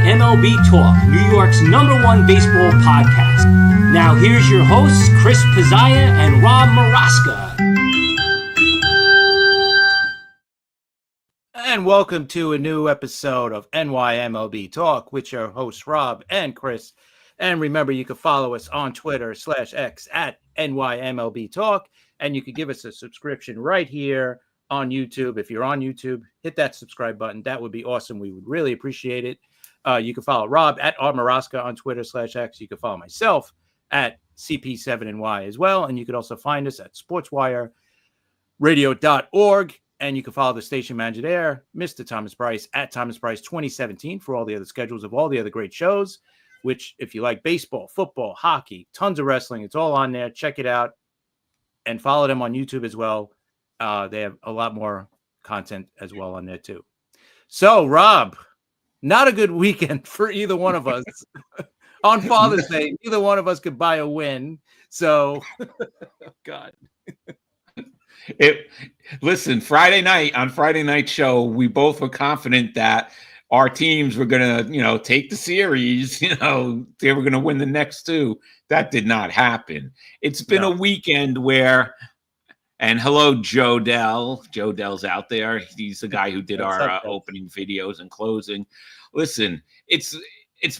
MLB Talk, New York's #1 baseball podcast. Now here's your hosts, Chris Pizzaya and Rob Maraska. And welcome to a new episode of NYMLB Talk with your hosts, Rob and Chris. And remember, you can follow us on Twitter/X at NYMLB Talk. And you can give us a subscription right here on YouTube. If you're on YouTube, hit that subscribe button. That would be awesome. We would really appreciate it. You can follow Rob at Maraska on Twitter/X. You can follow myself at CP7NY as well. And you can also find us at sportswireradio.org. And you can follow the station manager there, Mr. Thomas Price, at Thomas Price 2017 for all the other schedules of all the other great shows, which if you like baseball, football, hockey, tons of wrestling, it's all on there. Check it out and follow them on YouTube as well. They have a lot more content as well on there too. So, Rob, not a good weekend for either one of us. On Father's Day, neither one of us could buy a win. So, God. Listen, Friday night show, we both were confident that our teams were going to, take the series, they were going to win the next two. That did not happen. It's been a weekend where, and hello, Joe Dell. Joe Dell's out there. He's the guy who did our opening videos and closing. Listen, it's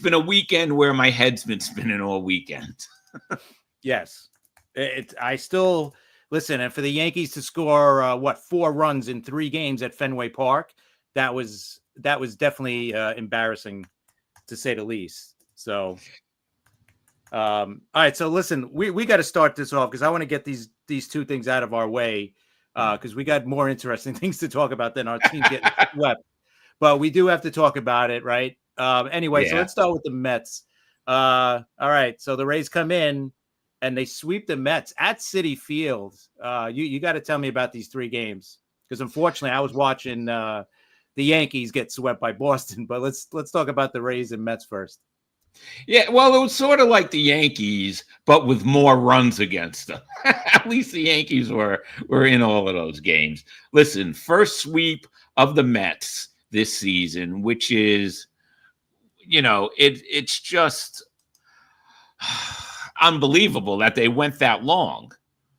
been a weekend where my head's been spinning all weekend. Yes. I still listen, and for the Yankees to score 4 runs in 3 games at Fenway Park, that was definitely embarrassing, to say the least. So, all right. So listen, we got to start this off because I want to get these two things out of our way because we got more interesting things to talk about than our team getting swept. But we do have to talk about it, right? Anyway, So let's start with the Mets. All right. So the Rays come in and they sweep the Mets at Citi Field. You got to tell me about these 3 games because unfortunately I was watching the Yankees get swept by Boston. But let's talk about the Rays and Mets first. Yeah, well, it was sort of like the Yankees, but with more runs against them. At least the Yankees were in all of those games. Listen, first sweep of the Mets this season, which is, it's just unbelievable that they went that long,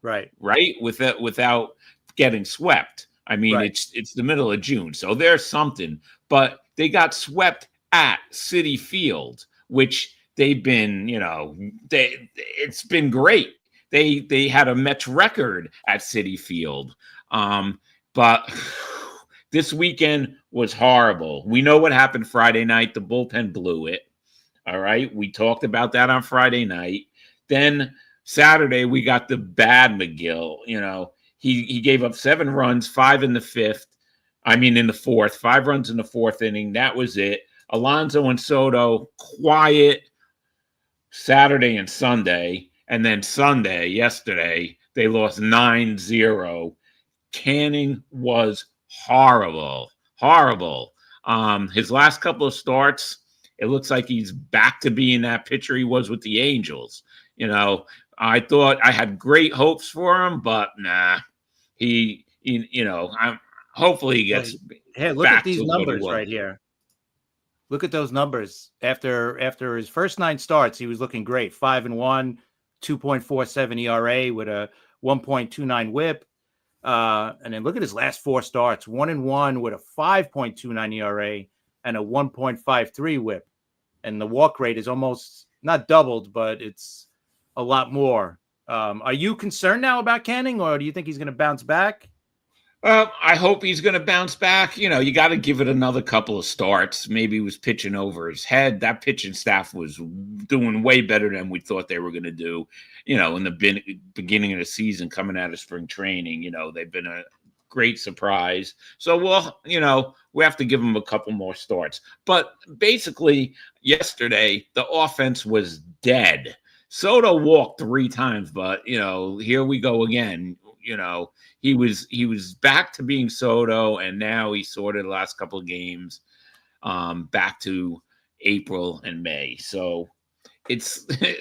right, without getting swept. I mean, it's the middle of June, so there's something. But they got swept at Citi Field, which they've been, it's been great. They had a Mets record at Citi Field, but this weekend was horrible. We know what happened Friday night. The bullpen blew it. All right, we talked about that on Friday night. Then Saturday we got the bad McGill. He gave up 7 runs, 5 in the 5th. I mean, in the 4th, 5 runs in the 4th inning. That was it. Alonso and Soto, quiet Saturday and Sunday. And then Sunday, yesterday, they lost 9-0. Canning was horrible. His last couple of starts, it looks like he's back to being that pitcher he was with the Angels. I thought I had great hopes for him, but nah. Hopefully he gets look at these numbers right here. Look at those numbers. After his first 9 starts, he was looking great. 5-1, 2.47 ERA with a 1.29 WHIP. And then look at his last 4 starts. 1-1 with a 5.29 ERA and a 1.53 WHIP. And the walk rate is almost not doubled, but it's a lot more. Are you concerned now about Canning, or do you think he's going to bounce back? I hope he's going to bounce back. You got to give it another couple of starts. Maybe he was pitching over his head. That pitching staff was doing way better than we thought they were going to do. In the beginning of the season, coming out of spring training, they've been a great surprise. So, we have to give them a couple more starts. But basically, yesterday, the offense was dead. Soto walked 3 times, but, here we go again. He was back to being Soto, and now he sorted the last couple of games back to April and May. So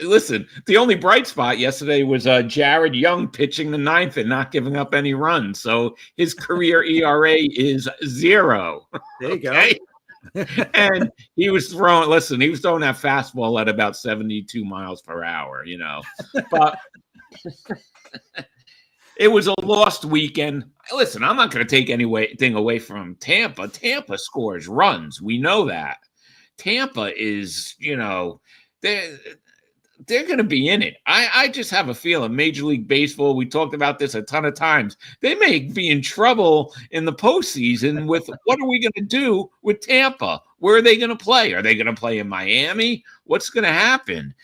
listen, the only bright spot yesterday was Jared Young pitching the 9th and not giving up any runs. So his career ERA is 0. There you go. And he was throwing that fastball at about 72 miles per hour, but it was a lost weekend. Listen, I'm not going to take anything away from Tampa. Tampa scores runs. We know that. Tampa is, they're going to be in it. I just have a feeling Major League Baseball, we talked about this a ton of times, they may be in trouble in the postseason with what are we going to do with Tampa? Where are they going to play? Are they going to play in Miami? What's going to happen?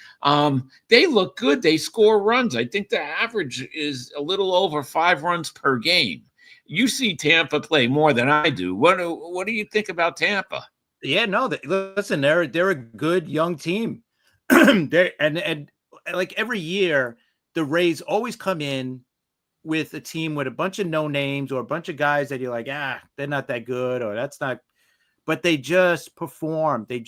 They look good. They score runs. I think the average is a little over 5 runs per game. You see Tampa play more than I do. What do you think about Tampa? Yeah, no, listen, they're a good young team. and like every year, the Rays always come in with a team with a bunch of no names or a bunch of guys that you're like, they're not that good, or that's not, but they just perform. They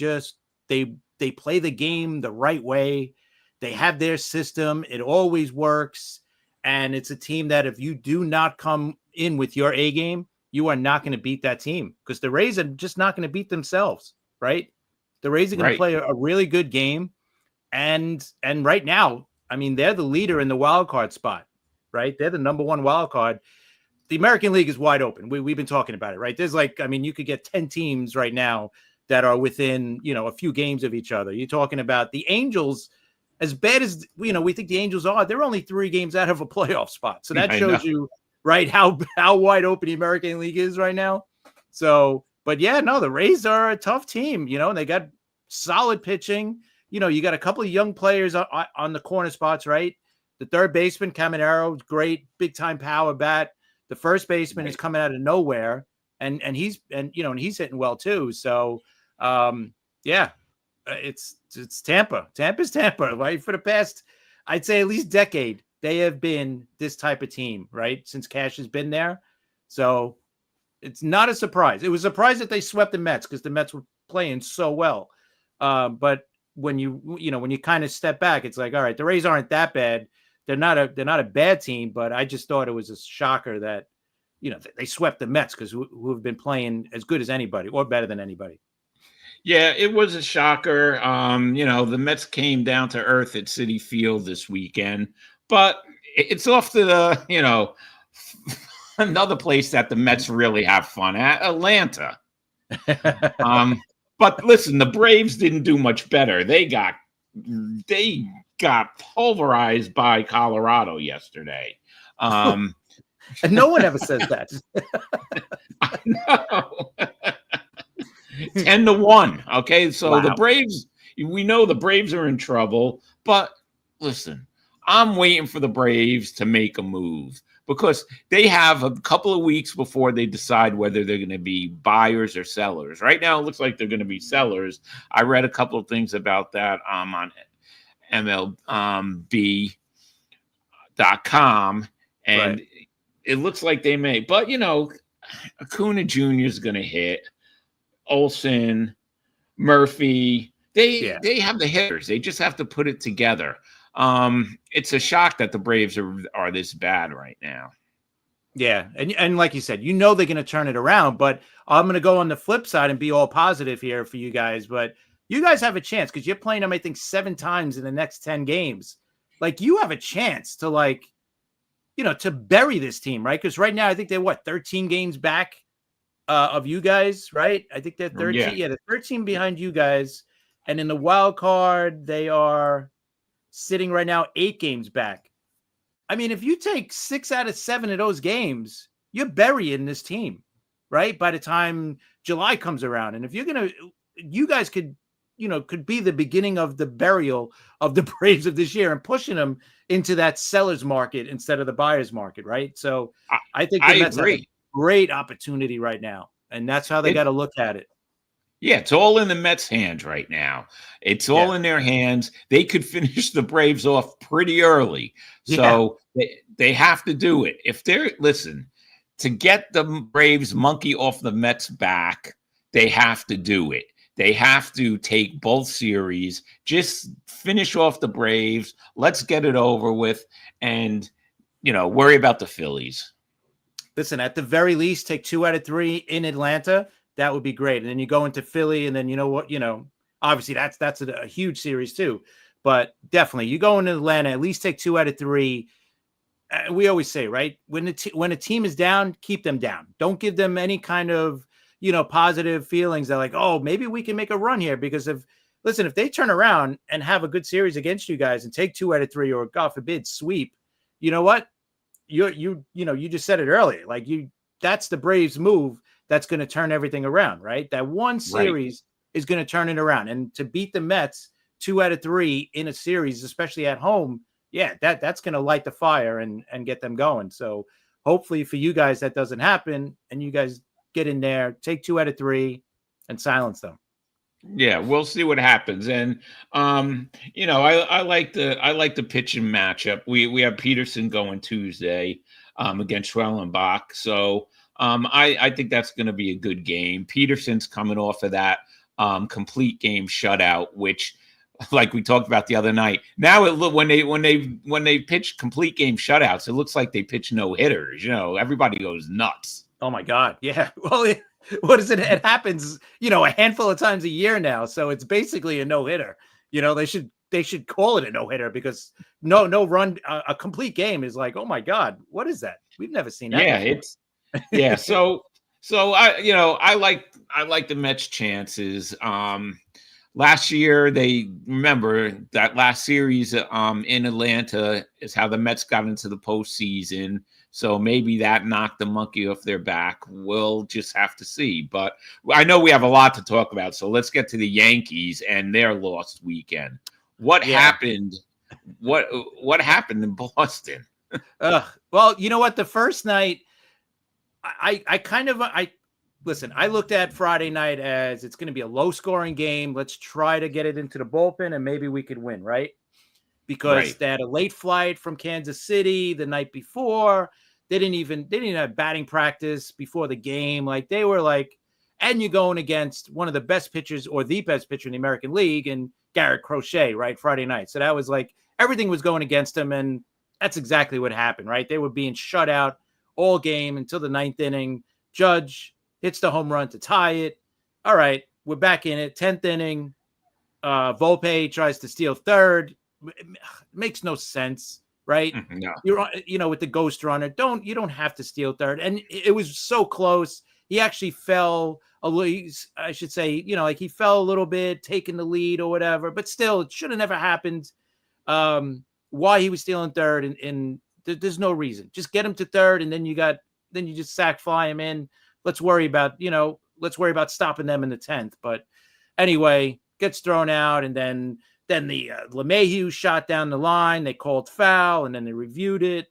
play the game the right way. They have their system. It always works. And it's a team that if you do not come in with your A game, you are not going to beat that team, because the Rays are just not going to beat themselves, right? The Rays are going to play a really good game. And right now, I mean, they're the leader in the wild card spot, right? They're the number 1 wild card. The American League is wide open. We've been talking about it, right? There's you could get 10 teams right now that are within, a few games of each other. You're talking about the Angels, as bad as, we think the Angels are, they're only 3 games out of a playoff spot. So that shows you, right, how wide open the American League is right now. So, but yeah, no, the Rays are a tough team, and they got solid pitching. You got a couple of young players on the corner spots, right? The third baseman, Caminero, great, big time power bat. The first baseman is coming out of nowhere, and he's hitting well too. So, it's Tampa. Tampa's Tampa, right? For the past, I'd say at least decade, they have been this type of team, right? Since Cash has been there. So it's not a surprise. It was a surprise that they swept the Mets, because the Mets were playing so well. But when you kind of step back, it's like, all right, the Rays aren't that bad. They're not a bad team, but I just thought it was a shocker that, they swept the Mets, because who have been playing as good as anybody or better than anybody. Yeah, it was a shocker. The Mets came down to earth at Citi Field this weekend, but it's off to the, another place that the Mets really have fun at, Atlanta. But listen, the Braves didn't do much better. They got pulverized by Colorado yesterday. And no one ever says that. I know. 10-1. Okay, so wow. The Braves, we know the Braves are in trouble, but listen, I'm waiting for the Braves to make a move, because they have a couple of weeks before they decide whether they're going to be buyers or sellers. Right now, it looks like they're going to be sellers. I read a couple of things about that on MLB.com, and it looks like they may. But, Acuna Jr. is going to hit. Olsen, Murphy, they have the hitters. They just have to put it together. It's a shock that the Braves are this bad right now. Yeah, and like you said, they're going to turn it around, but I'm going to go on the flip side and be all positive here for you guys. But you guys have a chance, because you're playing them, I think, 7 times in the next 10 games. Like, you have a chance to to bury this team, right? Because right now, I think they're 13 games back of you guys, right? I think they're 13. Yeah, they're 13 behind you guys, and in the wild card, they are sitting right now 8 games back. I mean, if you take 6 out of 7 of those games, you're burying this team, right? By the time July comes around. And if you guys could be the beginning of the burial of the Braves of this year and pushing them into that seller's market instead of the buyer's market, right? So I think the Mets have a great opportunity right now. And that's how they got to look at it. Yeah, it's all in the Mets' hands right now. It's all in their hands. They could finish the Braves off pretty early. So they have to do it. If to get the Braves monkey off the Mets' back, they have to do it. They have to take both series, just finish off the Braves. Let's get it over with and, worry about the Phillies. Listen, at the very least, take 2 out of 3 in Atlanta. that would be great. And then you go into Philly, and then obviously that's a huge series too. But definitely, you go into Atlanta, at least take 2 out of 3. We always say, right, when a team is down, keep them down. Don't give them any kind of positive feelings that like, oh, maybe we can make a run here, because if they turn around and have a good series against you guys and take 2 out of 3, or God forbid sweep, you know what? You just said it earlier. Like that's the Braves move that's going to turn everything around, right? That one series is going to turn it around, and to beat the Mets 2 out of 3 in a series, especially at home, yeah, that's going to light the fire and get them going. So hopefully for you guys that doesn't happen, and you guys get in there, take 2 out of 3, and silence them. Yeah, we'll see what happens. And I like the pitching matchup. We have Peterson going Tuesday against Schwellenbach. So I think that's going to be a good game. Peterson's coming off of that complete game shutout, which, like we talked about the other night. Now when they pitch complete game shutouts, it looks like they pitch no hitters. Everybody goes nuts. Oh my God. Yeah. Well, what is it? It happens, a handful of times a year now. So it's basically a no hitter. They should call it a no hitter, because no run, a complete game is like, oh my God, what is that? We've never seen that. Yeah, before. Yeah. So I like the Mets' chances. Last year, remember that last series in Atlanta is how the Mets got into the postseason. So maybe that knocked the monkey off their back. We'll just have to see. But I know we have a lot to talk about. So let's get to the Yankees and their lost weekend. What happened? What happened in Boston? Well, you know what? The first night, I listen, I looked at Friday night as it's going to be a low-scoring game. Let's try to get it into the bullpen, and maybe we could win, right? Because they had a late flight from Kansas City the night before. They didn't even have batting practice before the game. Like, they were like, and you're going against one of the best pitchers, or the best pitcher in the American League, and Garrett Crochet, right? Friday night. So that was like, everything was going against them. And that's exactly what happened, right? They were being shut out all game until the 9th inning. Judge hits the home run to tie it. All right, we're back in it. 10th inning, Volpe tries to steal third. It makes no sense, right? No. You're with the ghost runner. You don't have to steal third. And it was so close. He actually fell a little. I should say, like he fell a little bit, taking the lead or whatever. But still, it should have never happened. Why he was stealing third, and there's no reason. Just get him to third, and then you just sack fly him in. Let's worry about stopping them in the 10th. But anyway, gets thrown out, and then the LeMahieu shot down the line. They called foul, and then they reviewed it,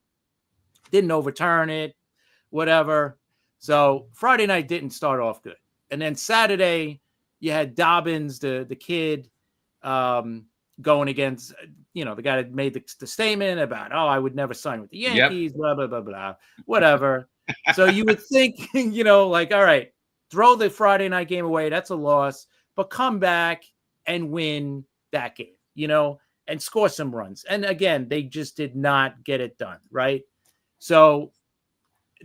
didn't overturn it, whatever. So Friday night didn't start off good. And then Saturday, you had Dobbins, the kid, going against, the guy that made the statement about, oh, I would never sign with the Yankees, blah, blah, blah, blah, whatever. So you would think, like, all right, throw the Friday night game away. That's a loss, but come back and win that game, and score some runs. And again, they just did not get it done, right? So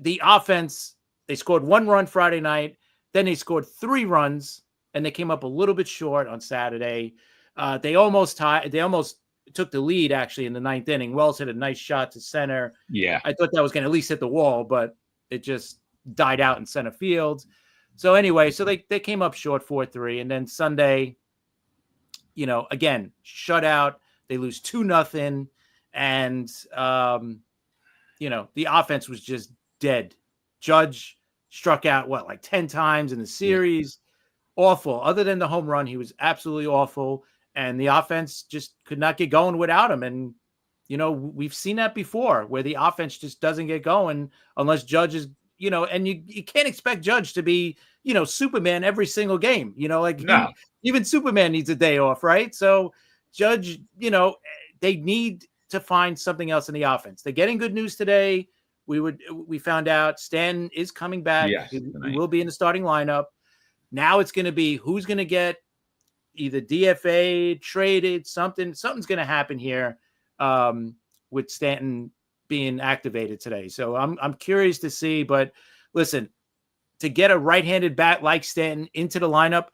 the offense, they scored 1 run Friday night. Then they scored 3 runs, and they came up a little bit short on Saturday. They almost took the lead, actually, in the 9th inning. Wells hit a nice shot to center. Yeah. I thought that was going to at least hit the wall, but it just died out in center field. So anyway, they came up short 4-3. And then Sunday, again, shut out. They lose 2-0. And, the offense was just dead. Judge struck out, like 10 times in the series. Yeah. Awful. Other than the home run, he was absolutely awful. And the offense just could not get going without him. And, we've seen that before, where the offense just doesn't get going unless Judge is, and you can't expect Judge to be, Superman every single game, no. Even Superman needs a day off, right? So Judge, they need to find something else in the offense. They're getting good news today. We found out Stanton is coming back. Yes, he will be in the starting lineup. Now it's going to be who's going to get either DFA, traded, something's going to happen here with Stanton being activated today. So I'm curious to see. But listen, to get a right-handed bat like Stanton into the lineup,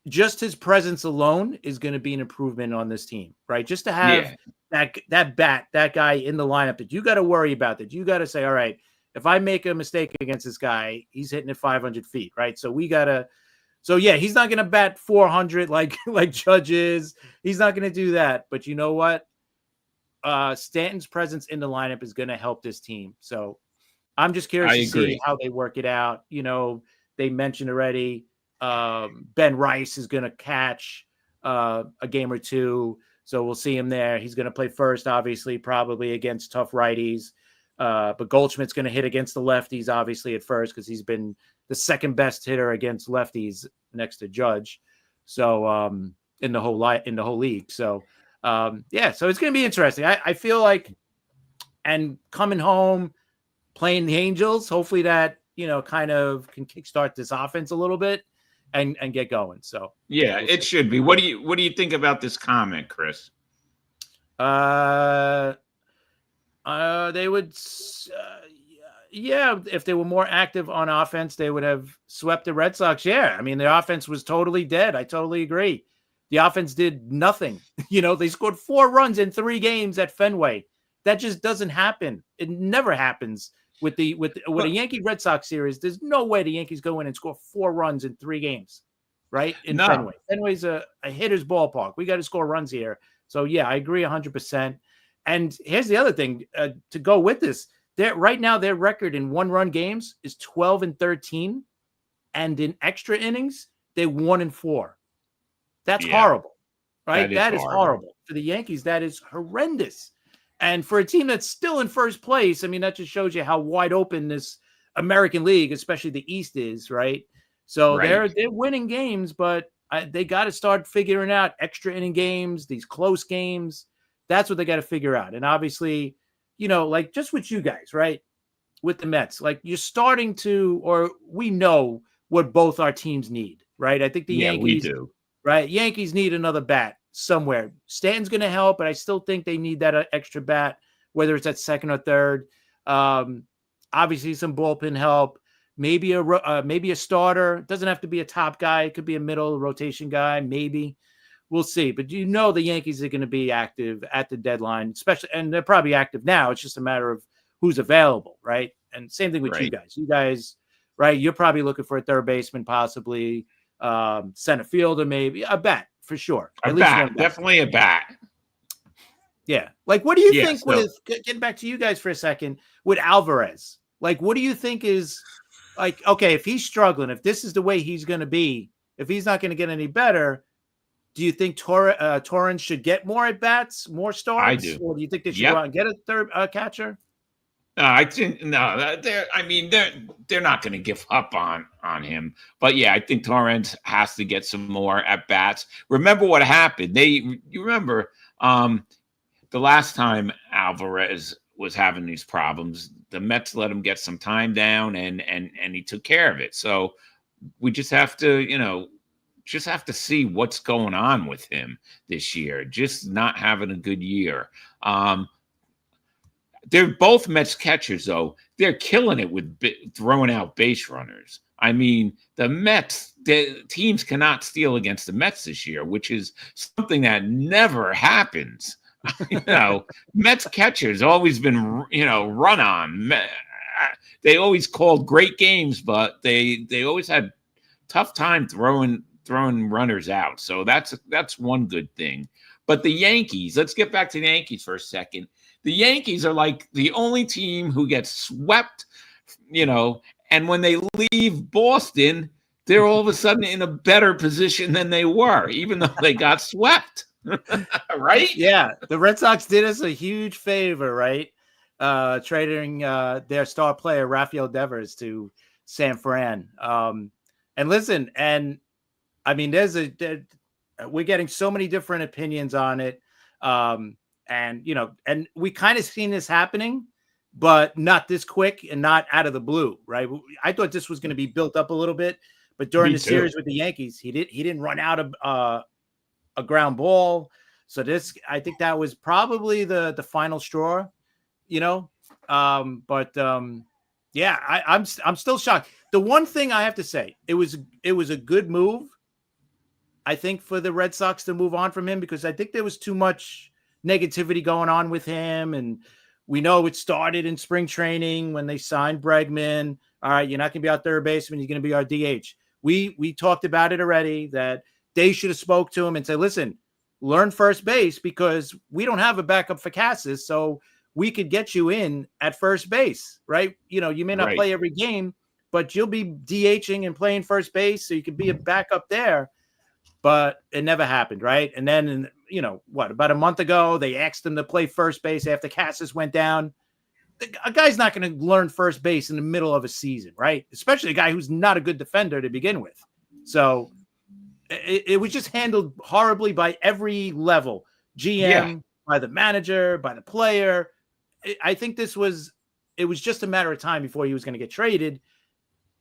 just his presence alone is going to be an improvement on this team, right? Just to have that guy in the lineup that you got to worry about, that you got to say, all right, if I make a mistake against this guy, he's hitting it 500 feet, right? So we got to, he's not going to bat 400 like Judge is. He's not going to do that. But you know what? Stanton's presence in the lineup is going to help this team. So I'm just curious to see how they work it out. You know, they mentioned already Ben Rice is going to catch a game or two. So we'll see him there. He's going to play first, obviously, probably against tough righties. But Goldschmidt's going to hit against the lefties, obviously, at first, because he's been the second best hitter against lefties next to Judge. So in the whole league. So so it's going to be interesting. I feel like, and coming home, playing the Angels, hopefully that, kind of can kickstart this offense a little bit and get going. So it should be. What do you think about this comment, Chris? They would, if they were more active on offense, they would have swept the Red Sox. Yeah, I mean, the offense was totally dead. I totally agree. The offense did nothing. They scored 4 runs in 3 games at Fenway. That just doesn't happen. It never happens with a Yankee Red Sox series. There's no way the Yankees go in and score 4 runs in 3 games, right? Fenway. Fenway's a hitter's ballpark. We got to score runs here. So yeah, I agree 100%. And here's the other thing to go with this. Right now, their record in 1-run games is 12-13, and in extra innings, they 1-4. That's horrible, right? That is horrible. For the Yankees, that is horrendous. And for a team that's still in first place, I mean, that just shows you how wide open this American League, especially the East, is, right? So they're winning games, but they got to start figuring out extra inning games, these close games. That's what they got to figure out. And obviously, like just with you guys, right? With the Mets, like you're starting to, or we know what both our teams need, right? I think the Yankees, we do. Right? Yankees need another bat somewhere. Stanton's going to help, but I still think they need that extra bat, whether it's at second or third. Obviously, some bullpen help. Maybe a starter. It doesn't have to be a top guy. It could be a middle rotation guy. Maybe. We'll see. But the Yankees are going to be active at the deadline, especially, and they're probably active now. It's just a matter of who's available, right? And same thing with you guys. You guys, right? You're probably looking for a third baseman, possibly. Center fielder, maybe a bat for sure. Definitely a bat. Yeah. Like, what do you think with getting back to you guys for a second with Alvarez? Like, what do you think is like, okay, if he's struggling, if this is the way he's going to be, if he's not going to get any better, do you think Torrens should get more at bats, more starts? I do. Or do you think they should go out and get a third catcher? I think they're not going to give up on him. But yeah, I think Torrens has to get some more at bats. Remember what happened? You remember the last time Alvarez was having these problems, the Mets let him get some time down and he took care of it. So we just have to, see what's going on with him this year. Just not having a good year. They're both Mets catchers, though. They're killing it with throwing out base runners. I mean, the teams cannot steal against the Mets this year, which is something that never happens. Mets catchers always been, run on. They always called great games, but they always had tough time throwing runners out. So that's one good thing. But the Yankees, let's get back to the Yankees for a second. The Yankees are like the only team who gets swept, and when they leave Boston, they're all of a sudden in a better position than they were, even though they got swept. Right? Yeah. The Red Sox did us a huge favor, right? Trading their star player, Rafael Devers, to San Fran. And listen, and I mean, we're getting so many different opinions on it. And we kind of seen this happening, but not this quick and not out of the blue, right? I thought this was going to be built up a little bit, but during the series with the Yankees, he didn't run out of a ground ball. So I think that was probably the final straw, but Yeah, I'm still shocked. The one thing I have to say, it was a good move, I think, for the Red Sox to move on from him, because I think there was too much negativity going on with him. And we know it started in spring training when they signed Bregman. All right, you're not going to be our third baseman. You're going to be our DH. We talked about it already, that they should have spoke to him and said, listen, learn first base, because we don't have a backup for Cassis. So we could get you in at first base, right? You know, you may not play every game, but you'll be DHing and playing first base, so you could be a backup there. But it never happened, right? And then, you know, about a month ago, they asked him to play first base after Cassis went down. A guy's not going to learn first base in the middle of a season, right? Especially a guy who's not a good defender to begin with. So it was just handled horribly by every level, GM, by the manager, by the player. I think it was just a matter of time before he was going to get traded.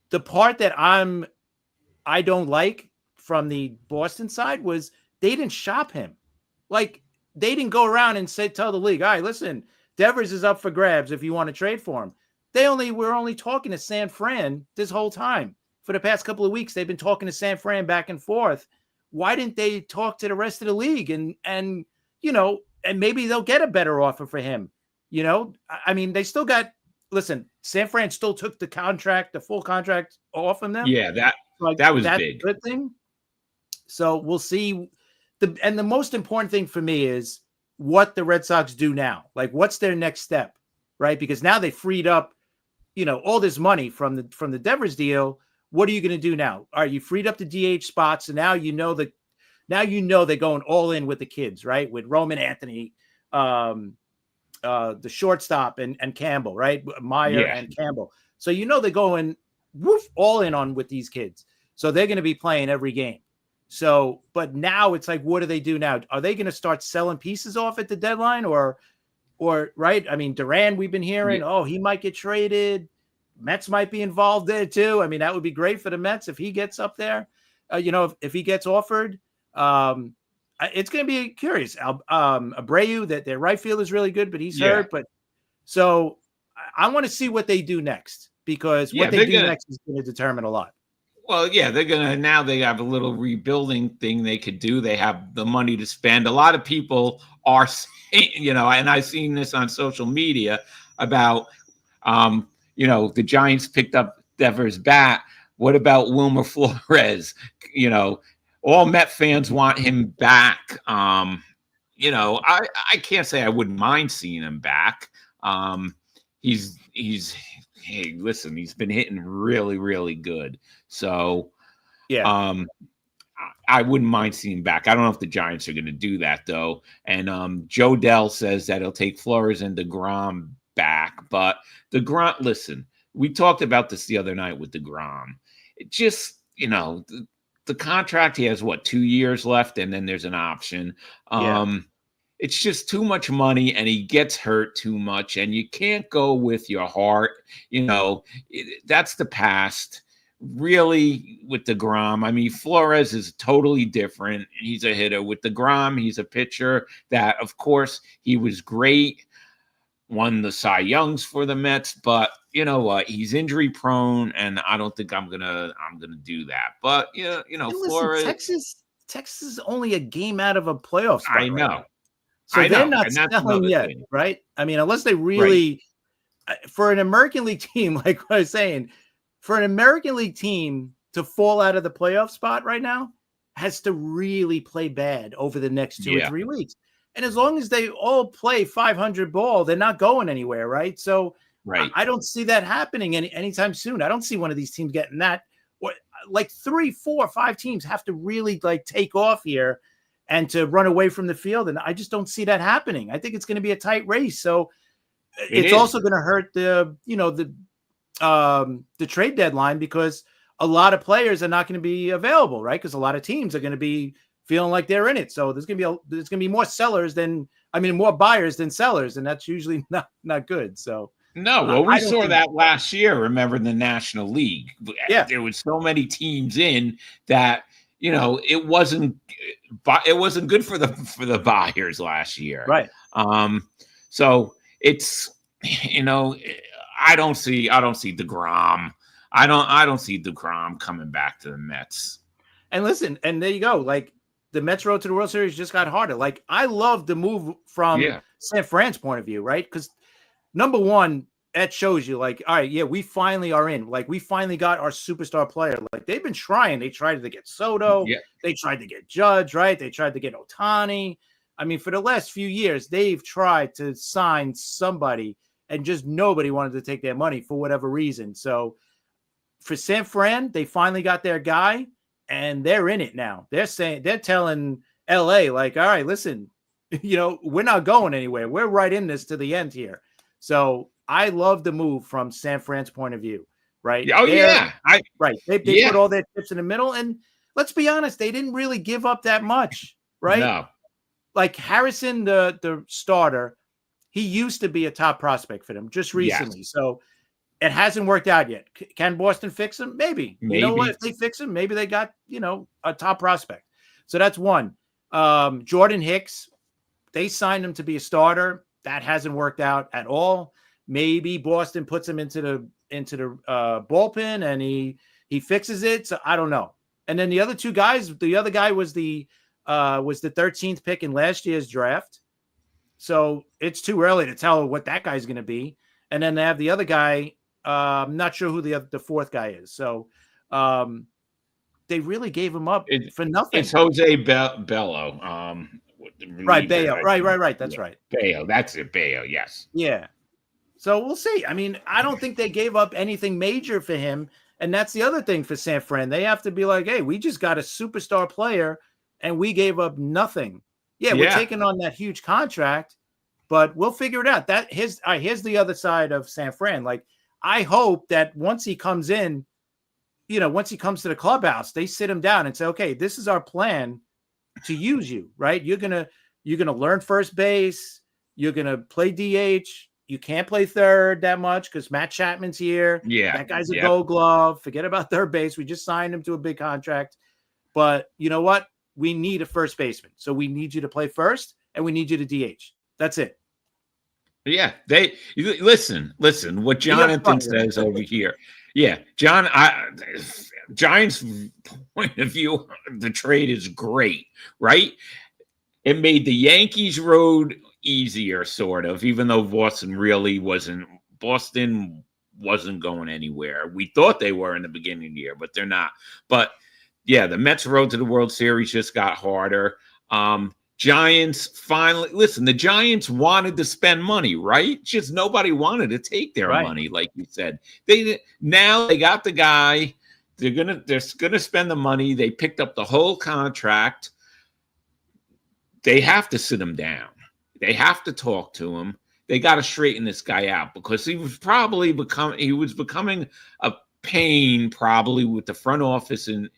The part that I don't like from the Boston side was they didn't shop him. Like, they didn't go around and tell the league, all right, listen, Devers is up for grabs if you want to trade for him. We're only talking to San Fran this whole time. For the past couple of weeks, they've been talking to San Fran back and forth. Why didn't they talk to the rest of the league? And you know, and maybe they'll get a better offer for him. You know, I mean, they still got, listen, San Fran still took the full contract off of them. Yeah, that was big. A good thing. So we'll see. The most important thing for me is what the Red Sox do now. Like, what's their next step, right? Because now they freed up, you know, all this money from the Devers deal. What are you going to do now? All right, you freed up the DH spots, and now you know they're going all in with the kids, right? With Roman Anthony, the shortstop, and Campbell, right? Meyer and Campbell. So you know they're going all in on with these kids. So they're going to be playing every game. So, but now it's like, what do they do now? Are they going to start selling pieces off at the deadline, or right? I mean, Duran, we've been hearing, he might get traded. Mets might be involved there too. I mean, that would be great for the Mets if he gets up there. You know, if he gets offered, it's going to be curious. Abreu, that their right field is really good, but he's hurt. But so I want to see what they do next, because what they do next is going to determine a lot. Well, yeah, now they have a little rebuilding thing they could do. They have the money to spend. A lot of people are saying, you know, and I've seen this on social media about, you know, the Giants picked up Devers' bat. What about Wilmer Flores? You know, all Met fans want him back. You know, I can't say I wouldn't mind seeing him back. Hey, listen, he's been hitting really, really good. So, I wouldn't mind seeing him back. I don't know if the Giants are going to do that, though. And Joe Dell says that he'll take Flores and DeGrom back. But DeGrom, listen, we talked about this the other night with DeGrom. It just, you know, the contract, he has, 2 years left, and then there's an option. It's just too much money, and he gets hurt too much, and you can't go with your heart. You know, that's the past. Really, with DeGrom, I mean, Flores is totally different. He's a hitter. With DeGrom, he's a pitcher that, of course, he was great, won the Cy Youngs for the Mets, but you know what? He's injury prone, and I don't think I'm gonna do that. But you know, listen, Flores, Texas is only a game out of a playoff spot. I know. Right, so they're not selling yet, right? I mean, unless they really, for an American League team, like what I was saying, for an American League team to fall out of the playoff spot right now has to really play bad over the next 2 or 3 weeks. And as long as they all play 500 ball, they're not going anywhere, right? So I don't see that happening anytime soon. I don't see one of these teams getting that. Like 3, 4, 5 teams have to really like take off here and to run away from the field. And I just don't see that happening. I think it's going to be a tight race. So it's also going to hurt the trade deadline, because a lot of players are not going to be available, right? Because a lot of teams are going to be feeling like they're in it. So there's going to be more more buyers than sellers. And that's usually not good. So no, well, we saw that last year. Remember the National League? Yeah, there was so many teams in that, you know, it wasn't good for the buyers last year. Right. So it's, you know, I don't see DeGrom. I don't see DeGrom coming back to the Mets. And listen, and there you go. Like the Mets road to the World Series just got harder. Like I love the move from San Fran's point of view, right? Because number one, that shows you like, all right, yeah, we finally are in. Like we finally got our superstar player. Like they've been trying. They tried to get Soto. Yeah. They tried to get Judge, right? They tried to get Ohtani. I mean, for the last few years, they've tried to sign somebody and just nobody wanted to take their money for whatever reason. So for San Fran, they finally got their guy and they're in it now. They're telling LA, like, all right, listen, we're not going anywhere. We're right in this to the end here. So I love the move from San Fran's point of view, right? Oh, yeah. They put all their chips in the middle. And let's be honest, they didn't really give up that much, right? No. Like Harrison, the starter, he used to be a top prospect for them just recently. Yes. So it hasn't worked out yet. Can Boston fix him? Maybe. You know what? If they fix him, maybe they got, a top prospect. So that's one. Jordan Hicks, they signed him to be a starter. That hasn't worked out at all. Maybe Boston puts him into the bullpen and he fixes it. So I don't know. And then the other two guys, the other guy was the 13th pick in last year's draft. So it's too early to tell what that guy's going to be. And then they have the other guy. I'm not sure who the fourth guy is. So they really gave him up for nothing. It's Jose Bello. Right, Bello. Right. That's right. Bello. That's it. Bello. Yes. Yeah. So we'll see. I mean, I don't think they gave up anything major for him. And that's the other thing for San Fran. They have to be like, hey, we just got a superstar player and we gave up nothing. Yeah, we're taking on that huge contract, but we'll figure it out. Here's the other side of San Fran. Like, I hope that once he comes in, once he comes to the clubhouse, they sit him down and say, okay, this is our plan to use you, right? You're gonna learn first base. You're gonna play DH. You can't play third that much because Matt Chapman's here. Yeah, that guy's a Gold Glove. Forget about third base. We just signed him to a big contract. But you know what? We need a first baseman. So we need you to play first and we need you to DH. That's it. Yeah. Listen, what Jonathan says over here. Yeah. Giants' point of view, the trade is great, right? It made the Yankees road easier, sort of, even though Boston wasn't going anywhere. We thought they were in the beginning of the year, but they're not. But yeah, the Mets road to the World Series just got harder. Giants finally, listen, the Giants wanted to spend money, right? Just nobody wanted to take their money, like you said. Now they got the guy. They're gonna spend the money. They picked up the whole contract. They have to sit him down. They have to talk to him. They got to straighten this guy out because he was becoming a pain probably with the front office in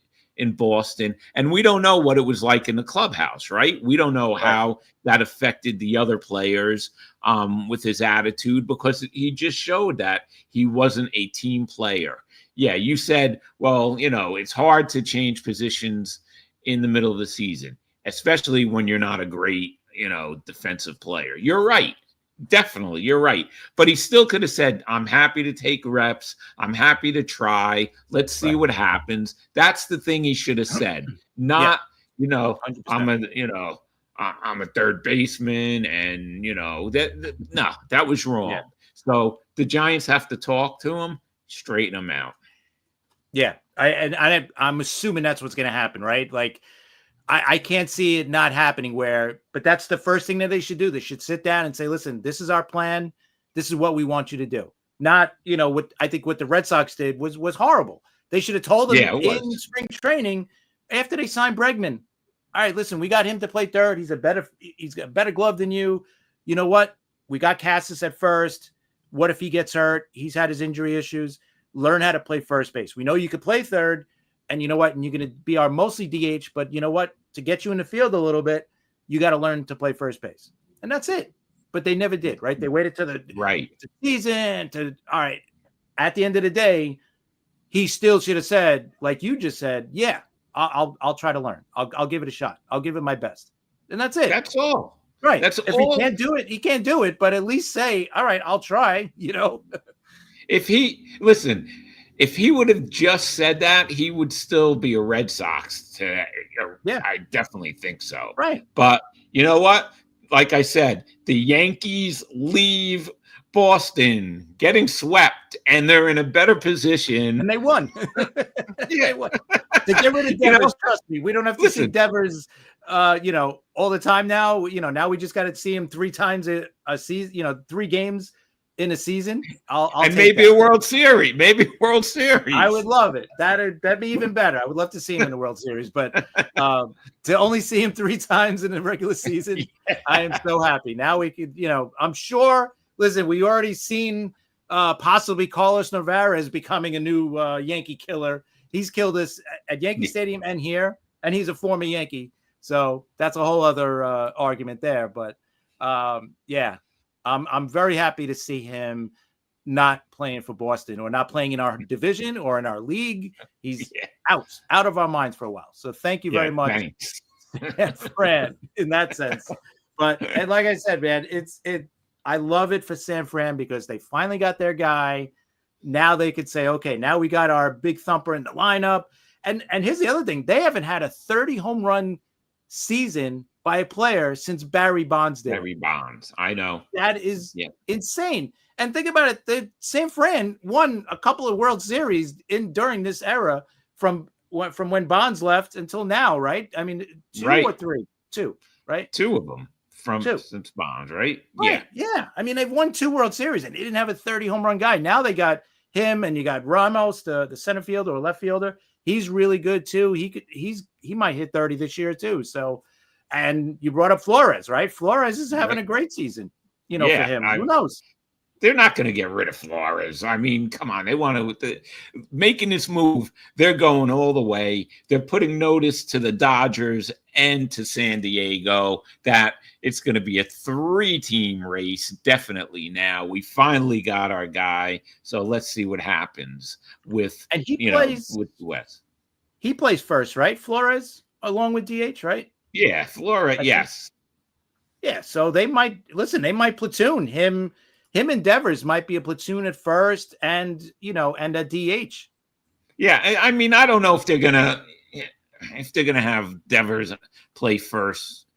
Boston. And we don't know what it was like in the clubhouse, right? We don't know how that affected the other players with his attitude because he just showed that he wasn't a team player. Yeah, you said, well, it's hard to change positions in the middle of the season, especially when you're not a great, defensive player. You're right. Definitely. You're right. But he still could have said, I'm happy to take reps. I'm happy to try. Let's see what happens. That's the thing he should have said. Not, 100%. I'm a third baseman and, that was wrong. Yeah. So the Giants have to talk to him, straighten him out. Yeah. I'm assuming that's what's going to happen, right? Like, I can't see it not happening but that's the first thing that they should do. They should sit down and say, listen, this is our plan. This is what we want you to do. Not, what I think what the Red Sox did was horrible. They should have told them in spring training after they signed Bregman. All right, listen, we got him to play third. He's got a better glove than you. You know what? We got Cassis at first. What if he gets hurt? He's had his injury issues. Learn how to play first base. We know you could play third. And you know what? And you're going to be our mostly DH, but you know what? To get you in the field a little bit, you got to learn to play first base. And that's it. But they never did, right? They waited till the season all right. At the end of the day, he still should have said, like you just said, yeah, I'll try to learn. I'll give it a shot. I'll give it my best. And that's it. That's all. Right. If he can't do it, he can't do it. But at least say, all right, I'll try, if he would have just said that, he would still be a Red Sox today. Yeah, I definitely think so. Right. But you know what? Like I said, the Yankees leave Boston getting swept, and they're in a better position. And they won. They won. To get rid of Devers, trust me, we don't have to see Devers, all the time now. Now we just got to see him 3 times a season. 3 games in a season. I'll and maybe a World Series. Maybe World Series. I would love it. That'd be even better. I would love to see him in the World Series, but to only see him 3 times in the regular season, I am so happy. Now we could, I'm sure. Listen, we already seen possibly Carlos Narvaez becoming a new Yankee killer. He's killed us at Yankee Stadium and here, and he's a former Yankee. So that's a whole other argument there. But I'm very happy to see him not playing for Boston or not playing in our division or in our league. He's out of our minds for a while. So thank you very much, Fran, in that sense. And like I said, man, I love it for San Fran because they finally got their guy. Now they could say, okay, now we got our big thumper in the lineup. And here's the other thing. They haven't had a 30 home run season by a player since Barry Bonds did. Barry Bonds, I know. That is insane. And think about it. The San Fran won a couple of World Series during this era from when Bonds left until now, right? I mean, 2 or 3? 2, right? 2 of them since Bonds, right? Yeah. I mean, they've won 2 World Series, and they didn't have a 30 home run guy. Now they got him, and you got Ramos, the center fielder or left fielder. He's really good too. He might hit 30 this year too. So, and you brought up Flores, right? Flores is having a great season, for him. Who knows? They're not going to get rid of Flores. I mean, come on. They want to making this move. They're going all the way. They're putting notice to the Dodgers and to San Diego that it's going to be a 3-team race. Definitely now. We finally got our guy. So let's see what happens with, with West. He plays first, right? Flores along with DH, right? Yeah. Flores. Yes. Yeah. So they might platoon him. Him and Devers might be a platoon at first and at DH. Yeah. I mean, I don't know if they're going to have Devers play first,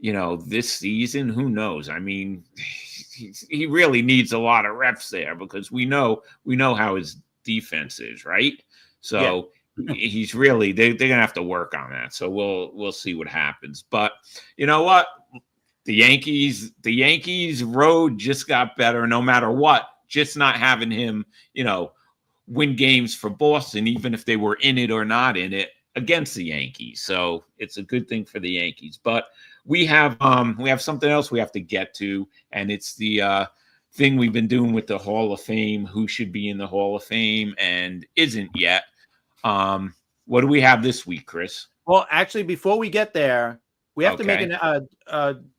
this season. Who knows? I mean, he really needs a lot of reps there because we know how his defense is, right? So he's really, they're going to have to work on that. So we'll see what happens. But you know what? The Yankees road just got better no matter what. Just not having him, win games for Boston, even if they were in it or not in it against the Yankees. So it's a good thing for the Yankees. But we have something else we have to get to, and it's the thing we've been doing with the Hall of Fame, who should be in the Hall of Fame and isn't yet. What do we have this week, Chris? Well, actually, before we get there, we have to make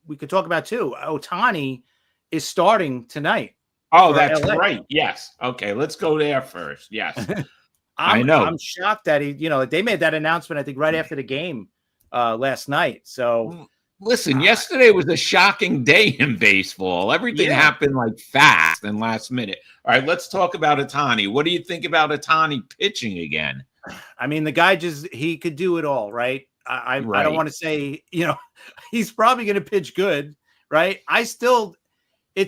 we could talk about too. Ohtani is starting tonight. Oh, that's LA. Right. Yes. Okay. Let's go there first. Yes. I know. I'm shocked that they made that announcement, I think, right after the game last night. So listen, yesterday was a shocking day in baseball. Everything happened like fast and last minute. All right. Let's talk about Ohtani. What do you think about Ohtani pitching again? I mean, the guy he could do it all, right? I don't want to say, he's probably going to pitch good, right? It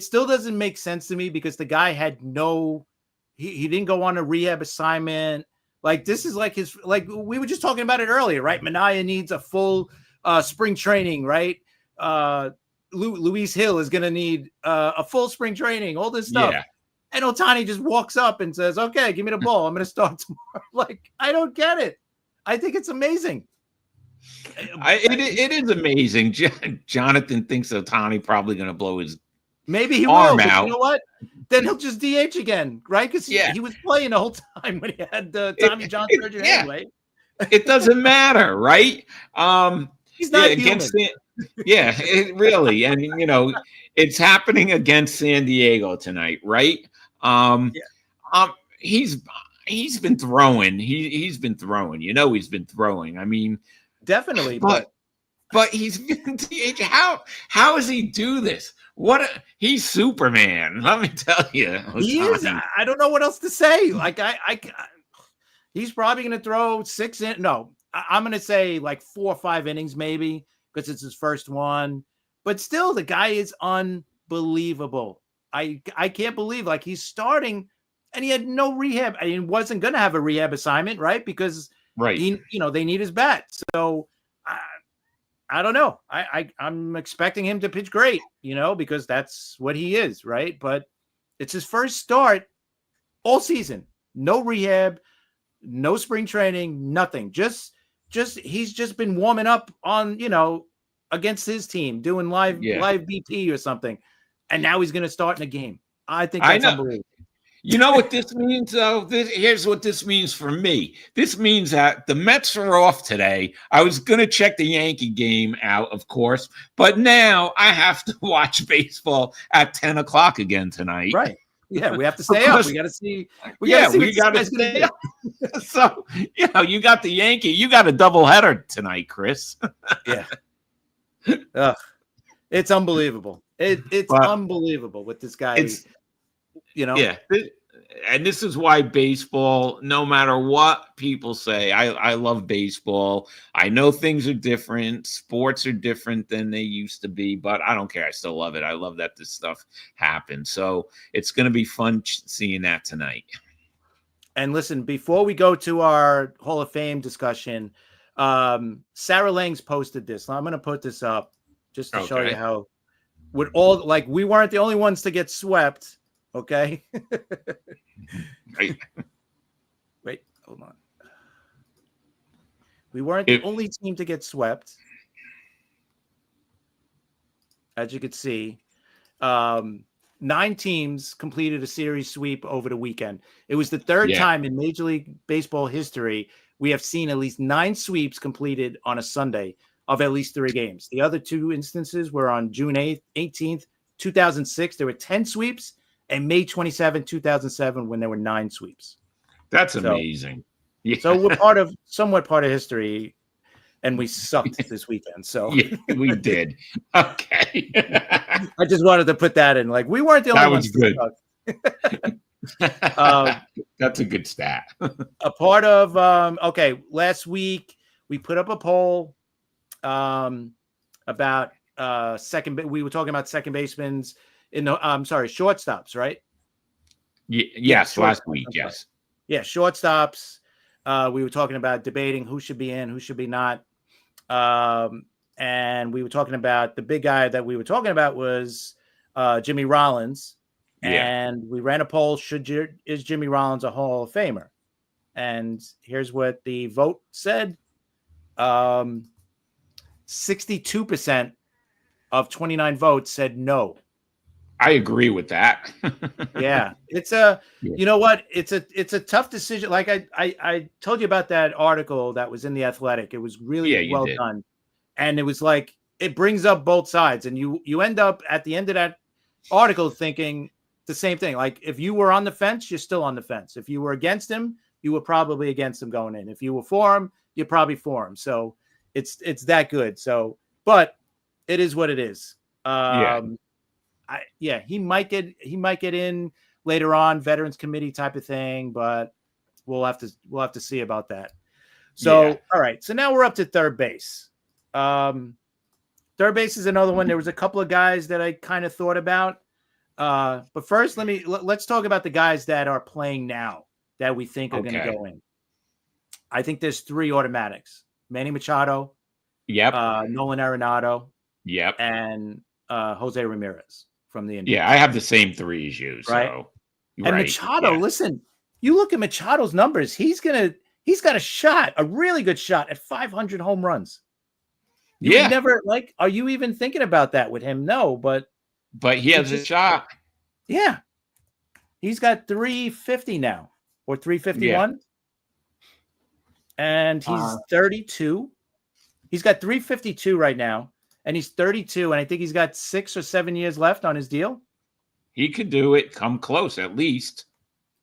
still doesn't make sense to me because the guy had he didn't go on a rehab assignment. Like this is like we were just talking about it earlier, right? Minaya needs a full spring training, right? Luis Hill is going to need a full spring traiing, all this stuff. Yeah. And Ohtani just walks up and says, okay, give me the ball. I'm going to start tomorrow. Like, I don't get it. I think it's amazing. It is amazing. Jonathan thinks Ohtani probably going to blow his maybe he arm will. Out. You know what? Then he'll just DH again, right? Because he was playing the whole time when he had Tommy John surgery anyway. It doesn't matter, right? He's not human. It really, and it's happening against San Diego tonight, right? He's been throwing. He's been throwing. He's been throwing. I mean. Definitely, but but he's been DH. How does he do this? He's Superman. Let me tell you, he is. I don't know what else to say. Like he's probably going to throw 6 in. No, I'm going to say like 4 or 5 innings maybe because it's his first one. But still, the guy is unbelievable. I can't believe like he's starting and he had no rehab. I mean, he wasn't going to have a rehab assignment, right? Because they need his bat. So I don't know. I'm expecting him to pitch great, because that's what he is, right? But it's his first start all season. No rehab, no spring training, nothing. Just he's just been warming up on, against his team, doing live BP or something. And now he's going to start in a game. I think that's unbelievable. You know what this means, though? Here's what this means for me. This means that the Mets are off today. I was going to check the Yankee game out, of course, but now I have to watch baseball at 10 o'clock again tonight. Right. Yeah, we have to stay up. We got to see. We got to see. So, you got the Yankee. You got a doubleheader tonight, Chris. Yeah. It's unbelievable. It's unbelievable what this guy is. Yeah. And this is why baseball, no matter what people say, I love baseball. I know things are different. Sports are different than they used to be, but I don't care. I still love it. I love that this stuff happens. So it's going to be fun seeing that tonight. And listen, before we go to our Hall of Fame discussion, Sarah Langs posted this. I'm going to put this up just to show you how we weren't the only ones to get swept. Okay. Wait, hold on. We weren't the only team to get swept. As you could see, 9 teams completed a series sweep over the weekend. It was the third time in Major League Baseball history we have seen at least 9 sweeps completed on a Sunday of at least 3 games. The other 2 instances were on June 18th, 2006. There were 10 sweeps. And May 27, 2007, when there were 9 sweeps. That's amazing. Yeah. So we're somewhat part of history, and we sucked this weekend. So we did. Okay. I just wanted to put that in. Like we weren't the only ones. That was good. That's a good stat. A part of last week we put up a poll about second. We were talking about second basemen. Shortstops, right? Yes, last week, yes. Yeah, shortstops. We were talking about debating who should be in, who should be not. And we were talking about the big guy that we were talking about was Jimmy Rollins. Yeah. And we ran a poll, is Jimmy Rollins a Hall of Famer? And here's what the vote said. 62% of 29 votes said no. I agree with that. Yeah, you know what? It's a tough decision. Like I told you about that article that was in The Athletic. It was really well done. And it was like, it brings up both sides. And you end up at the end of that article thinking the same thing. Like if you were on the fence, you're still on the fence. If you were against him, you were probably against him going in. If you were for him, you're probably for him. So it's that good. So, but it is what it is. He might get in later on, Veterans Committee type of thing, but we'll have to see about that. So, all right. So now we're up to third base. Third base is another one. There was a couple of guys that I kind of thought about. But first, let's talk about the guys that are playing now that we think are going to go in. I think there's 3 automatics: Manny Machado, Nolan Arenado, and Jose Ramirez from the Indians. Yeah, I have the same 3 as you. Right. So, and Machado, listen, you look at Machado's numbers. He's got a really good shot at 500 home runs. You never are you even thinking about that with him? No, but he has a shot. Yeah. He's got 350 now or 351. And he's 32. He's got 352 right now. And he's 32, and I think he's got 6 or 7 years left on his deal. He could do it, come close at least.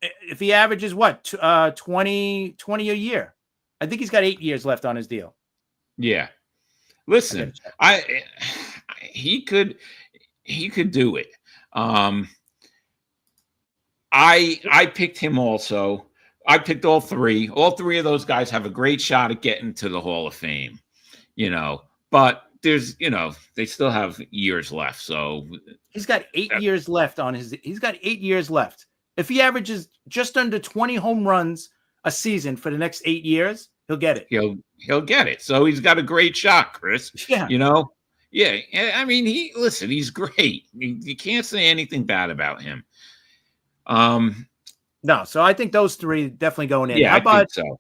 If he averages 20 a year. I think he's got 8 years left on his deal. Yeah. Listen, he could do it. I picked him also. I picked all three. All three of those guys have a great shot at getting to the Hall of Fame, but there's, they still have years left. So he's got 8 years left he's got 8 years left. If he averages just under 20 home runs a season for the next 8 years, he'll get it. He'll get it. So he's got a great shot, Chris. Yeah. Yeah. I mean, he's great. You can't say anything bad about him. No, so I think those three definitely going in. Yeah, I think so.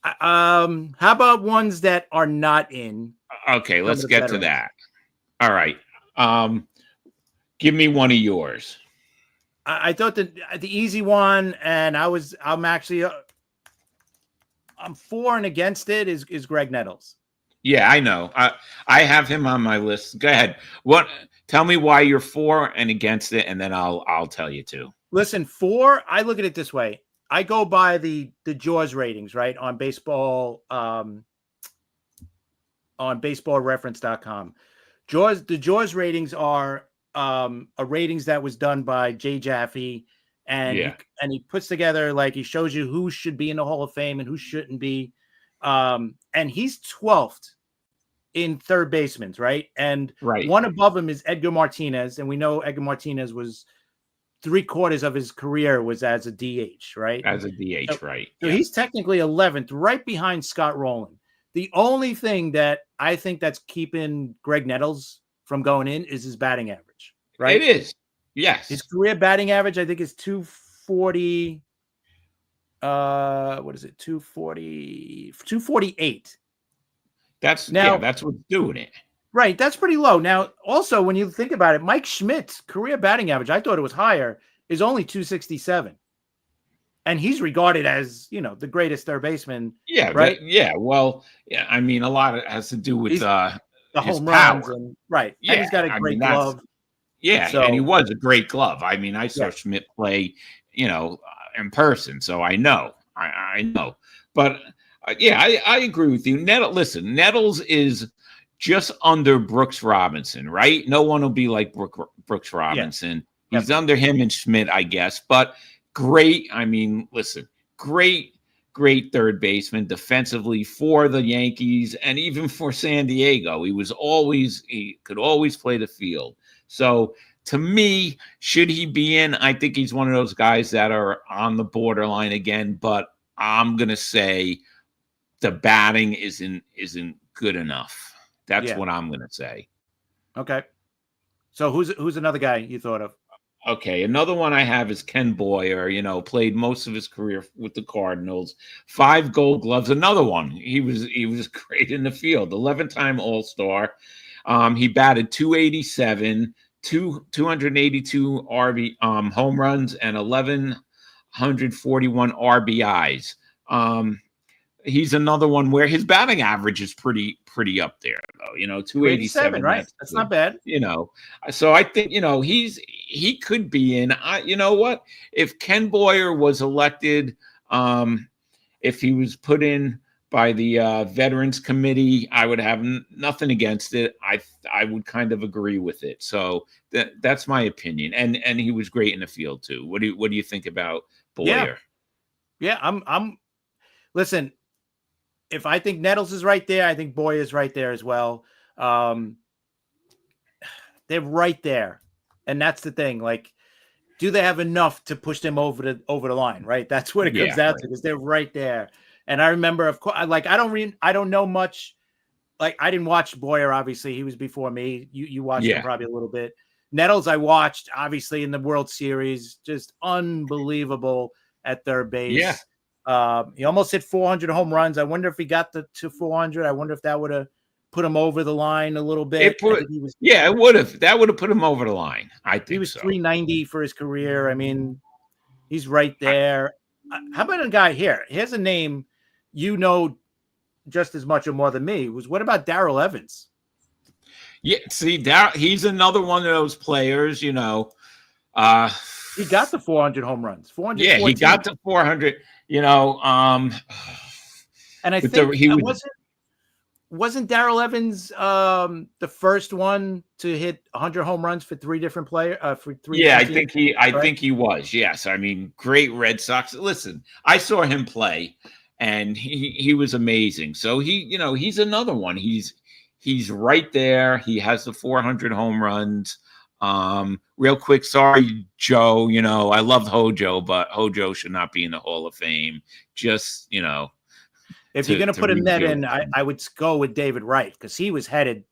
How about ones that are not in? Okay, let's get to that. All right. Give me one of yours. I thought the easy one, and I'm for and against it is Greg Nettles. Yeah, I know. I have him on my list. Go ahead. Tell me why you're for and against it, and then I'll tell you too. Listen, I look at it this way. I go by the JAWS ratings, right, on baseball, on baseballreference.com. The JAWS ratings are a ratings that was done by Jay Jaffe, and he puts together, like, he shows you who should be in the Hall of Fame and who shouldn't be. And he's 12th in third baseman, right? And one above him is Edgar Martinez, and we know Edgar Martinez was 3/4 of his career was as a DH, right? As a DH, right. So he's technically 11th, right behind Scott Rowland. The only thing that I think that's keeping Greg Nettles from going in is his batting average, right? It is. Yes. His career batting average, I think, is 240. What is it? 248. That's what's doing it. Right. That's pretty low. Now, also, when you think about it, Mike Schmidt's career batting average, I thought it was higher, is only 267. And he's regarded as, the greatest third baseman. Yeah. Right. Well, I mean, a lot of it has to do with the his home power. runs. And, right. Yeah. And he's got a great glove. Yeah. So, and he was a great glove. I mean, I saw Schmidt play, in person. So I know. I know. But, I agree with you. Nettles is just under Brooks Robinson, right? No one will be like Brooks Robinson. Yeah. He's under him and Schmidt, I guess. But great. I mean, great third baseman defensively for the Yankees and even for San Diego. He could always play the field. So to me, should he be in? I think he's one of those guys that are on the borderline again. But I'm gonna say the batting isn't good enough. That's what I'm going to say. Okay. So who's another guy you thought of? Okay. Another one I have is Ken Boyer, played most of his career with the Cardinals, 5 Gold Gloves. Another one. He was great in the field, 11-time All-Star. He batted 287, 282 home runs and 1,141 RBIs. He's another one where his batting average is pretty up there, though. 287, right? That's not bad. So I think he could be in. You know what? If Ken Boyer was elected, if he was put in by the Veterans Committee, I would have nothing against it. I would kind of agree with it. So that's my opinion. And he was great in the field too. What do you think about Boyer? Yeah, I'm. Listen. If I think Nettles is right there, I think Boyer is right there as well. They're right there. And that's the thing. Like, do they have enough to push them over the line? Right. That's what it comes down to, because they're right there. And I remember, of course, like, I don't know much. Like, I didn't watch Boyer. Obviously he was before me. You watched him probably a little bit. Nettles, I watched obviously in the World Series, just unbelievable at third base. Yeah. He almost hit 400 home runs. I wonder if he got to 400. I wonder if that would have put him over the line a little bit. It would have. That would have put him over the line. I think he was so. 390 for his career. I mean, he's right there. How about a guy here? Here's a name just as much or more than me. What about Darrell Evans? Yeah, see, he's another one of those players. He got the 400 home runs. 400. Yeah, he got to 400. And I think wasn't Darrell Evans the first one to hit 100 home runs for three different players? For three. Yeah, different teams, I think he was. Yes, I mean, great Red Sox. Listen, I saw him play, and he was amazing. So he's another one. He's right there. He has the 400 home runs. Real quick, sorry, Joe. I love Hojo, but Hojo should not be in the Hall of Fame. Just if you're going to put a Met in, I would go with David Wright because he was headed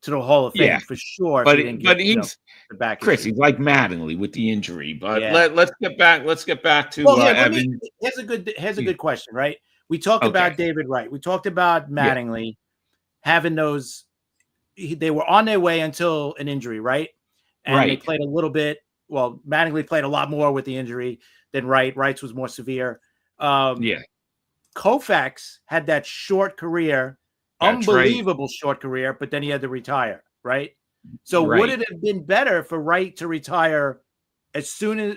to the Hall of Fame for sure. But he's back. Chris, he's like Mattingly with the injury. But let's get back. Let's get back to Evan. Here's a good question, right? We talked about David Wright. We talked about Mattingly having those. They were on their way until an injury, right? And they played a little bit. Well, Mattingly played a lot more with the injury than Wright. Wright's was more severe. Koufax had that short career, unbelievable short career, but then he had to retire, right? So would it have been better for Wright to retire as soon as,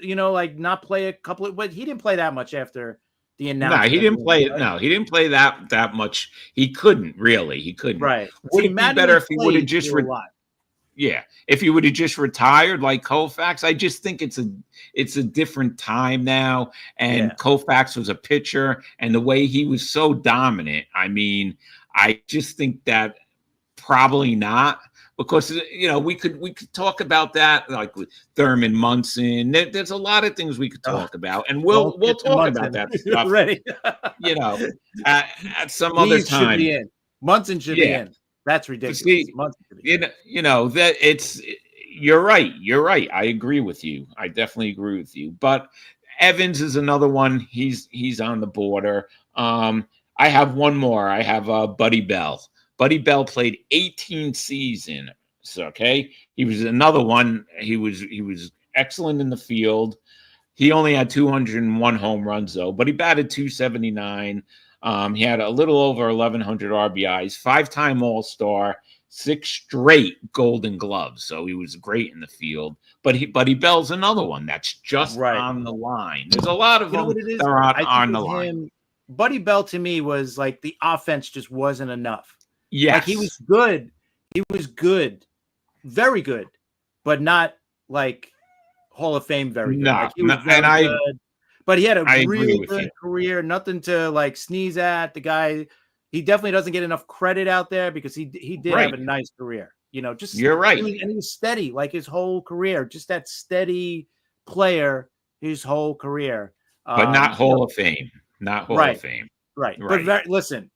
not play a couple of, but he didn't play that much after the announcement. No, he didn't play it. Right? No, he didn't play that much. He couldn't really. He couldn't. Right. Would it be better if he would have just if he would have just retired like Koufax? I just think it's a different time now. And Koufax was a pitcher, and the way he was so dominant. I mean, I just think that probably not, because we could talk about that like with Thurman Munson. There's a lot of things we could talk about, and we'll talk about that stuff. Ready. At some other time. Munson should be in. That's ridiculous. See, that you're right. You're right. I agree with you. I definitely agree with you. But Evans is another one. He's on the border. I have one more. I have Buddy Bell. Buddy Bell played 18 seasons. Okay. He was another one. He was excellent in the field. He only had 201 home runs though, but he batted 279. He had a little over 1,100 RBIs, 5-time All-Star, 6 straight Golden Gloves. So he was great in the field. But Buddy Bell's another one that's just on the line. There's a lot of them that are on the line. Buddy Bell to me was like the offense just wasn't enough. Yes. Like he was good. He was good, very good, but not like Hall of Fame very good. Like he was very good. But he had a really good career. Nothing to like sneeze at. The guy, he definitely doesn't get enough credit out there because he did have a nice career. Just you're right. And he was steady like his whole career. Just that steady player his whole career. But not Hall of Fame. Not Hall of Fame. Right. But listen,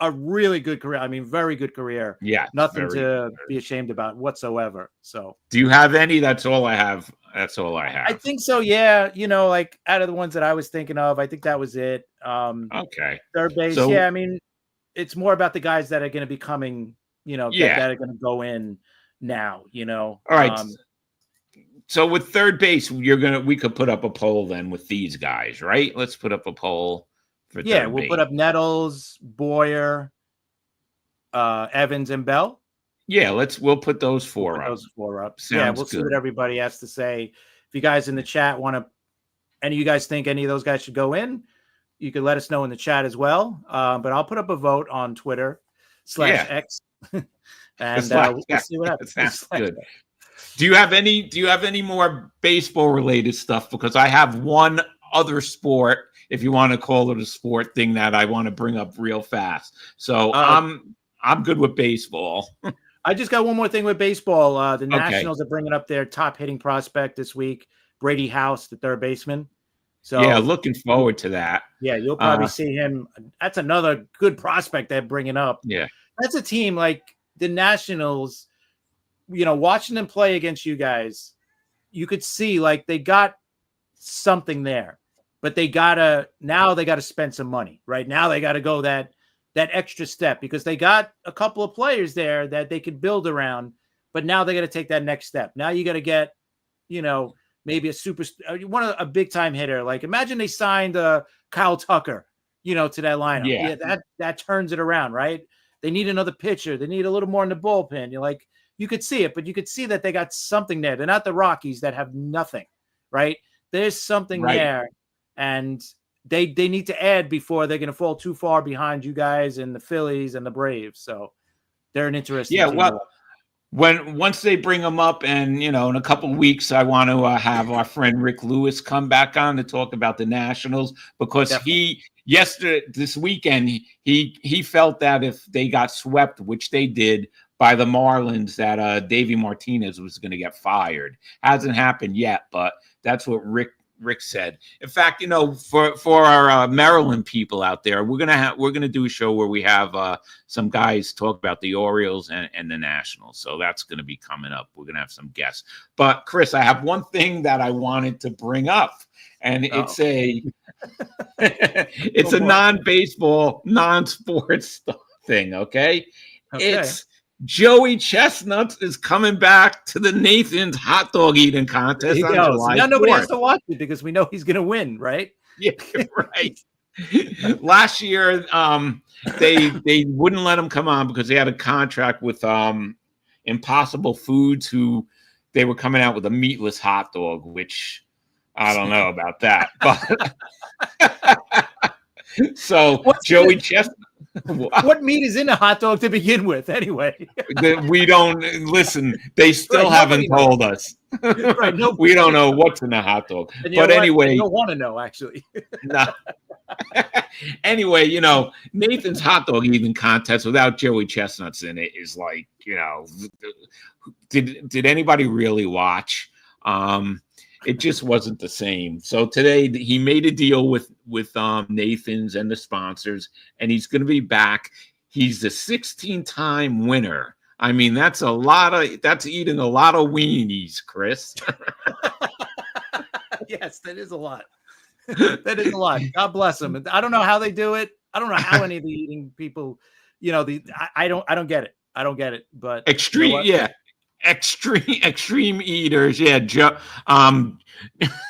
a really good career. I mean, very good career. Yeah. Nothing to be ashamed about whatsoever. So do you have any? That's all I have. That's all I have. I think so. Yeah. Like out of the ones that I was thinking of, I think that was it. Okay. Third base. So, I mean, it's more about the guys that are going to be coming, that are going to go in now, All right. So with third base, we could put up a poll then with these guys, right? Let's put up a poll for third we'll base. Put up Nettles, Boyer, Evans, and Bell. Yeah, we'll put those four up. We'll see what everybody has to say. If you guys in the chat any of you guys think any of those guys should go in, you can let us know in the chat as well. But I'll put up a vote on Twitter /X, and we'll see what happens. That's good. Do you have any more baseball related stuff? Because I have one other sport, if you want to call it a sport thing, that I want to bring up real fast. So I'm good with baseball. I just got one more thing with baseball. The Nationals are bringing up their top hitting prospect this week, Brady House, the third baseman. So looking forward to that. Yeah, you'll probably see him. That's another good prospect they're bringing up. Yeah, that's a team like the Nationals. Watching them play against you guys, you could see like they got something there, but they gotta spend some money. Right now, they got to go that extra step because they got a couple of players there that they could build around, but now they got to take that next step. Now you got to get, maybe a big time hitter. Like imagine they signed Kyle Tucker, to that lineup. Yeah, that turns it around, right? They need another pitcher. They need a little more in the bullpen. You could see it, but you could see that they got something there. They're not the Rockies that have nothing, right? There's something there, and they need to add before they're going to fall too far behind you guys and the Phillies and the Braves. So they're an interesting team. Well, once they bring them up, and in a couple of weeks, I want to have our friend Rick Lewis come back on to talk about the Nationals, because this weekend he felt that if they got swept, which they did by the Marlins, that Davey Martinez was going to get fired. Hasn't happened yet, but that's what Rick said. In fact, for our Maryland people out there, we're gonna do a show where we have some guys talk about the Orioles and the Nationals. So that's gonna be coming up. We're gonna have some guests. But Chris, I have one thing that I wanted to bring up, and it's a non-baseball, non-sports thing. Okay. It's Joey Chestnut is coming back to the Nathan's hot dog eating contest on July 4th. Now nobody has to watch it because we know he's going to win, right? Yeah, right. Last year, they wouldn't let him come on because they had a contract with Impossible Foods, who they were coming out with a meatless hot dog, which I don't know about that. But so Joey Chestnut. What meat is in a hot dog to begin with, anyway? We don't listen. They still haven't told us. Right, we don't know what's in a hot dog. But anyway, you don't want to know, actually. No. Anyway, Nathan's hot dog eating contest without Joey Chestnuts in it is like, did anybody really watch? It just wasn't the same. So today he made a deal with Nathan's and the sponsors, and he's going to be back. He's the 16-time winner. I mean, that's eating a lot of weenies, Chris. Yes, that is a lot. That is a lot. God bless him. I don't know how they do it. I don't know how any of the eating people, I don't get it. I don't get it. But extreme, extreme eaters. Yeah,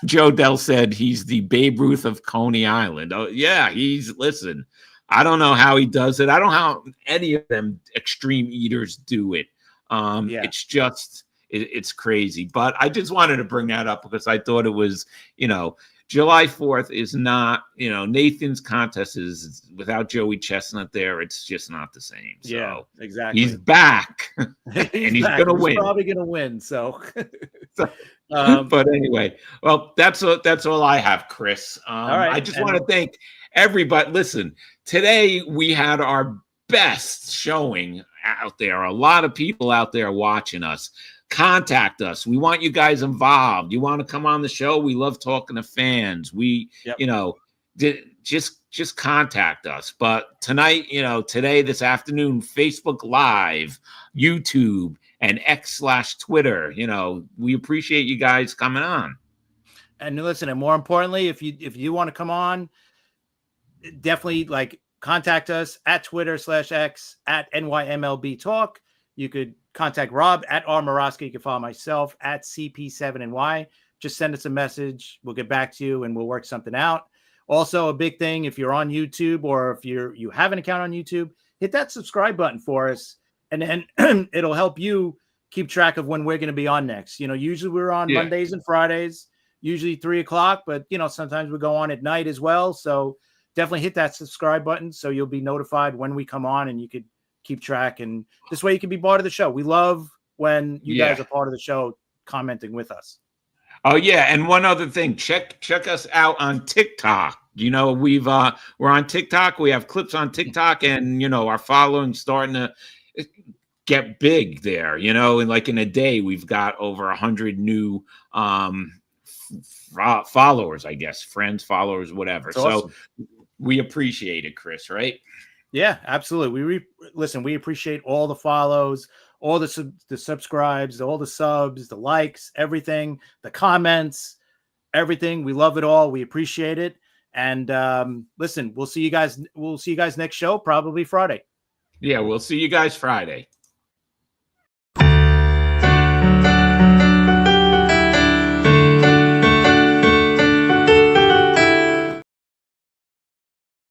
Joe Dell said he's the Babe Ruth of Coney Island. Oh yeah, listen. I don't know how he does it. I don't know how any of them extreme eaters do it. It's just it's crazy. But I just wanted to bring that up because I thought it was, July 4th is not, Nathan's contest is without Joey Chestnut there. It's just not the same. So yeah, exactly. He's back and he's going to win. He's probably going to win. So, but anyway, well, that's all I have, Chris. All right. I just want to thank everybody. Listen, today we had our best showing out there. A lot of people out there watching us. Contact us. We want you guys involved. You want to come on the show? We love talking to fans. Just contact us. But tonight, today, this afternoon, Facebook Live, YouTube, and X/Twitter. We appreciate you guys coming on. And listen, and more importantly, if you want to come on, definitely contact us at Twitter/X at NYMLB Talk. You could contact Rob at R. Maraska. You can follow myself at CP7NY. Just send us a message. We'll get back to you and we'll work something out. Also, a big thing, if you're on YouTube or if you have an account on YouTube, hit that subscribe button for us. And then it'll help you keep track of when we're going to be on next. Usually we're on Mondays and Fridays, usually 3:00, but sometimes we go on at night as well. So definitely hit that subscribe button so you'll be notified when we come on and you could keep track, and this way you can be part of the show. We love when you guys are part of the show commenting with us. Oh yeah, and one other thing, check us out on TikTok. We're on TikTok. We have clips on TikTok, and our following starting to get big there. In a day we've got over 100 new followers, I guess, friends, followers, whatever. That's awesome. So we appreciate it, Chris, right? Yeah, absolutely. We appreciate all the follows, all the subscribes, all the subs, the likes, everything, the comments, everything. We love it all. We appreciate it. And listen, we'll see you guys next show, probably Friday. Yeah, we'll see you guys Friday.